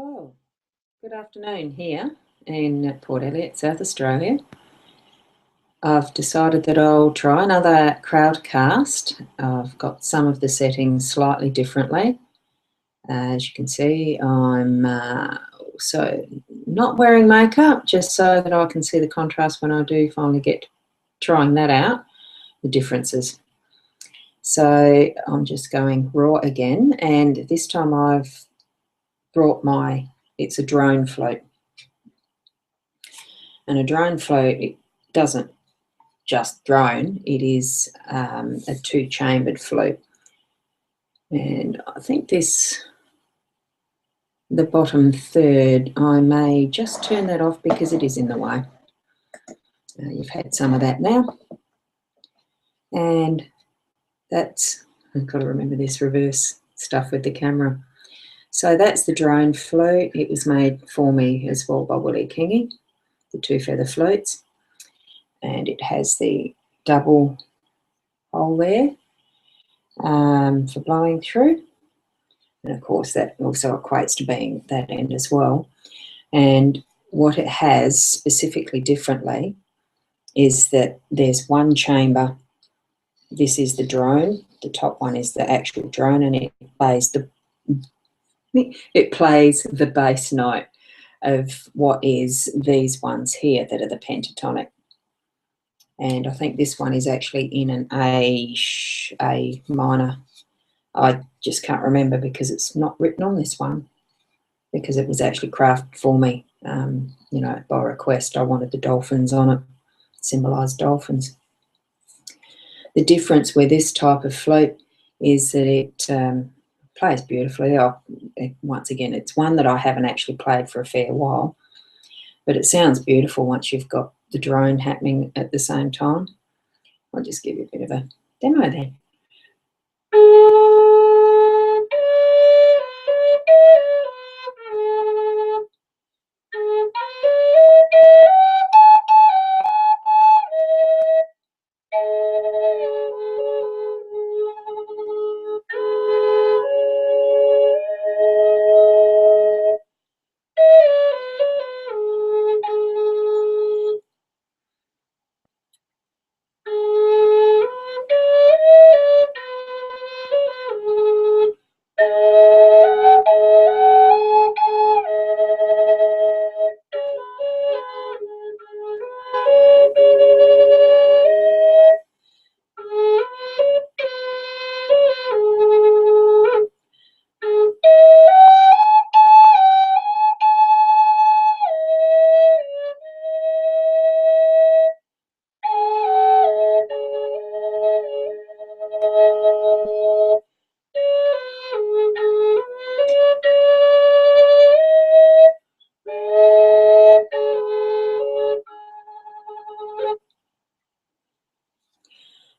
Oh, good afternoon here in Port Elliot, South Australia. I've decided that I'll try another crowdcast. I've got some of the settings slightly differently. As you can see, I'm also not wearing makeup, just so that I can see the contrast when I do finally get trying that out, the differences. So I'm just going raw again, and this time I've brought it's a drone float. And a drone float, it doesn't just drone, it is a two-chambered float. And I think the bottom third, I may just turn that off because it is in the way. You've had some of that now. And I've got to remember this reverse stuff with the camera. So that's the drone float. It was made for me as well by Willie Kingy, the two feather floats. And it has the double hole there for blowing through. And of course that also equates to being that end as well. And what it has specifically differently is that there's one chamber. This is the drone. The top one is the actual drone, and it plays the bass note of what is these ones here that are the pentatonic. And I think this one is actually in an A minor. I just can't remember because it's not written on this one, because it was actually crafted for me, by request. I wanted the dolphins on it, symbolised dolphins. The difference with this type of float is that it plays beautifully. Once again, it's one that I haven't actually played for a fair while, but it sounds beautiful once you've got the drone happening at the same time. I'll just give you a bit of a demo then.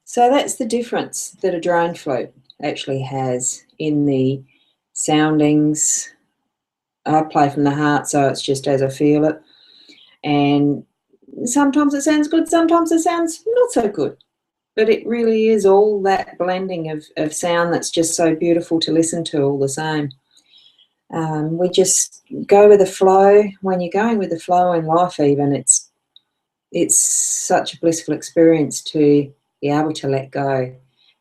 So that's the difference that a drone float actually has in the soundings. I play from the heart, so it's just as I feel it. And sometimes it sounds good, sometimes it sounds not so good. But it really is all that blending of sound that's just so beautiful to listen to all the same. We just go with the flow. When you're going with the flow in life even, it's such a blissful experience to be able to let go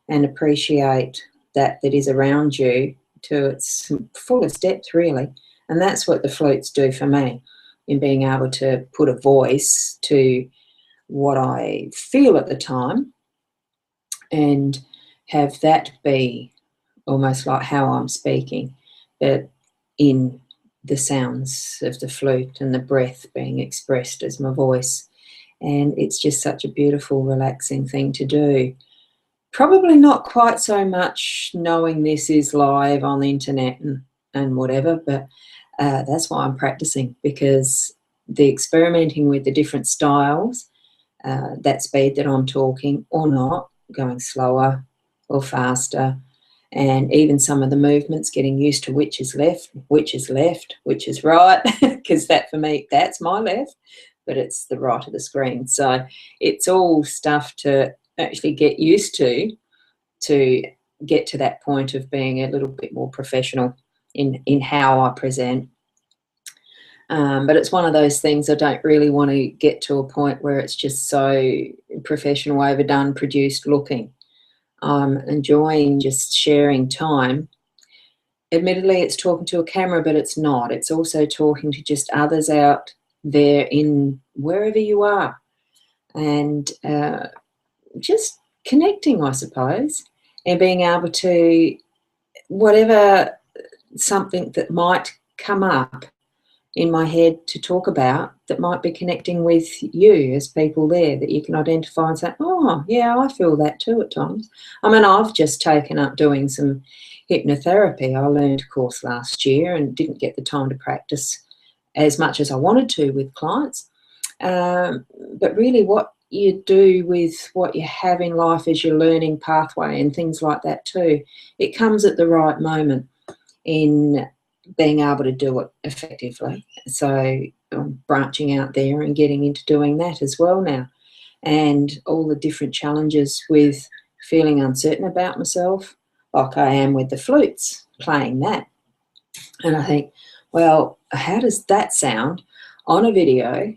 and appreciate that is around you to its fullest depth, really. And that's what the flutes do for me, in being able to put a voice to what I feel at the time and have that be almost like how I'm speaking, but in the sounds of the flute and the breath being expressed as my voice. And it's just such a beautiful, relaxing thing to do. Probably not quite so much knowing this is live on the internet and whatever, but that's why I'm practicing, because the experimenting with the different styles, that speed that I'm talking or not, going slower or faster, and even some of the movements, getting used to which is left, which is right, because that for me, that's my left, but it's the right of the screen. So it's all stuff to actually get used to get to that point of being a little bit more professional in how I present. But it's one of those things I don't really want to get to a point where it's just so professional, overdone, produced looking. I'm enjoying just sharing time. Admittedly, it's talking to a camera, but it's not. It's also talking to just others out there in wherever you are, and just connecting, I suppose, and being able to, whatever something that might come up in my head to talk about that might be connecting with you as people there, that you can identify and say, oh, yeah, I feel that too at times. I mean, I've just taken up doing some hypnotherapy. I learned a course last year and didn't get the time to practice as much as I wanted to with clients. But really what you do with what you have in life as your learning pathway and things like that too, it comes at the right moment in being able to do it effectively. So I'm branching out there and getting into doing that as well now. And all the different challenges with feeling uncertain about myself, like I am with the flutes, playing that. And I think, well, how does that sound on a video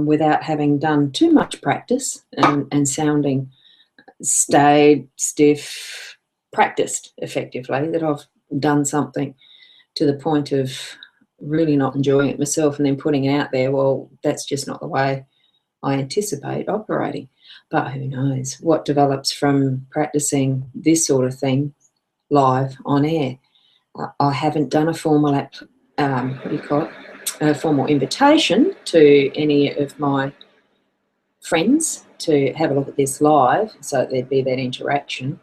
without having done too much practice and sounding staid, stiff, practiced effectively, that I've done something to the point of really not enjoying it myself and then putting it out there. Well, that's just not the way I anticipate operating. But who knows what develops from practicing this sort of thing live on air. I haven't done a formal a formal invitation to any of my friends to have a look at this live, so there'd be that interaction.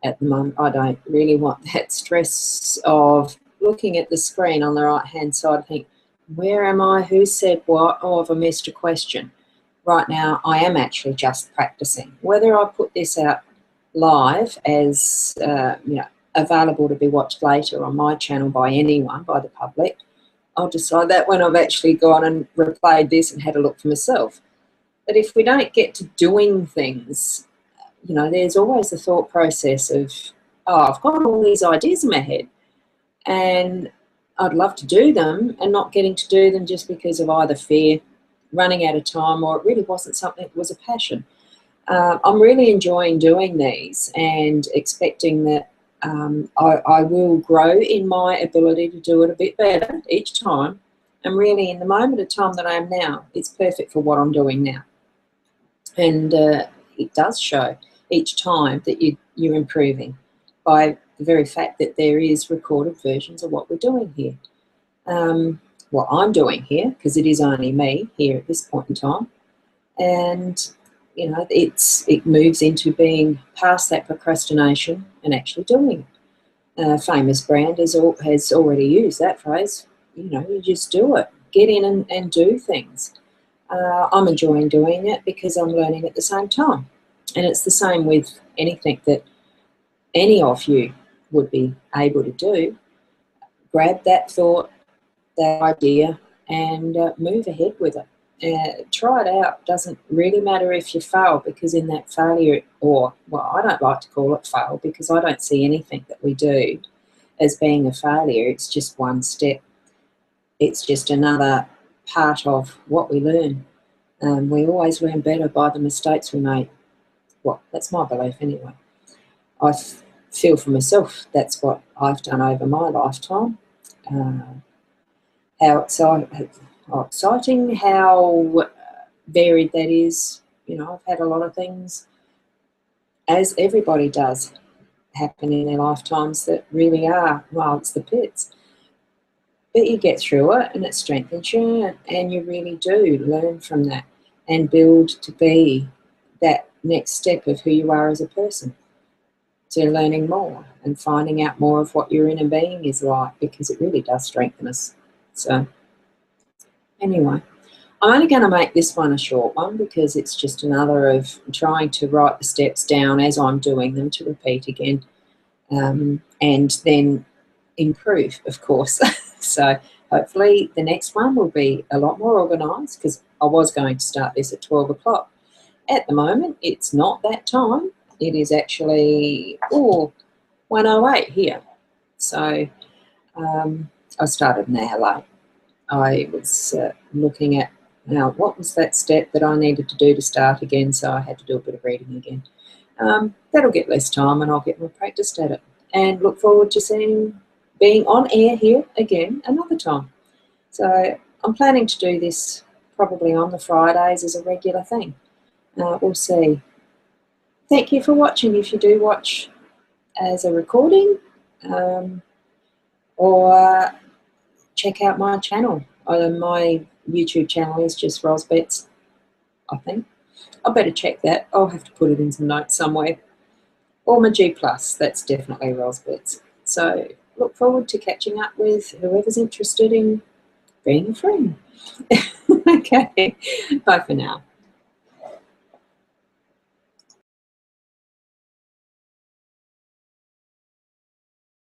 At the moment, I don't really want that stress of looking at the screen on the right-hand side and think, where am I? Who said what? Oh, have I missed a question? Right now, I am actually just practicing. Whether I put this out live as available to be watched later on my channel by anyone, by the public, I'll decide that when I've actually gone and replayed this and had a look for myself. But if we don't get to doing things, there's always the thought process of, oh, I've got all these ideas in my head and I'd love to do them, and not getting to do them just because of either fear, running out of time, or it really wasn't something that was a passion. I'm really enjoying doing these and expecting that I will grow in my ability to do it a bit better each time. And really, in the moment of time that I am now, it's perfect for what I'm doing now. And it does show each time that you're improving by the very fact that there is recorded versions of what we're doing here. What I'm doing here, because it is only me here at this point in time. And, it moves into being past that procrastination and actually doing it. A famous brand has already used that phrase. You just do it. Get in and do things. I'm enjoying doing it because I'm learning at the same time. And it's the same with anything that any of you would be able to do. Grab that thought, that idea, and move ahead with it. Try it out. Doesn't really matter if you fail, because in that failure, I don't like to call it fail, because I don't see anything that we do as being a failure. It's just one step. It's just another part of what we learn. We always learn better by the mistakes we make. Well, that's my belief anyway. I feel for myself that's what I've done over my lifetime. How exciting, how varied that is. I've had a lot of things, as everybody does, happen in their lifetimes that really are, well, it's the pits. But you get through it and it strengthens you, and you really do learn from that and build to be that next step of who you are as a person. So you're learning more and finding out more of what your inner being is like, because it really does strengthen us. So anyway, I'm only going to make this one a short one, because it's just another of trying to write the steps down as I'm doing them to repeat again, and then improve, of course. So hopefully the next one will be a lot more organised, because I was going to start this at 12 o'clock. At the moment, it's not that time. It is actually 1:08 here. So I started an hour late. I was looking at what was that step that I needed to do to start again, so I had to do a bit of reading again. That'll get less time and I'll get more practiced at it, and look forward to being on air here again another time. So I'm planning to do this probably on the Fridays as a regular thing. We'll see. Thank you for watching if you do watch as a recording, or check out my channel. My YouTube channel is just Rosbets, I think. I better check that. I'll have to put it in some notes somewhere. Or my G+, that's definitely Rosbets. So look forward to catching up with whoever's interested in being a friend. Okay, bye for now.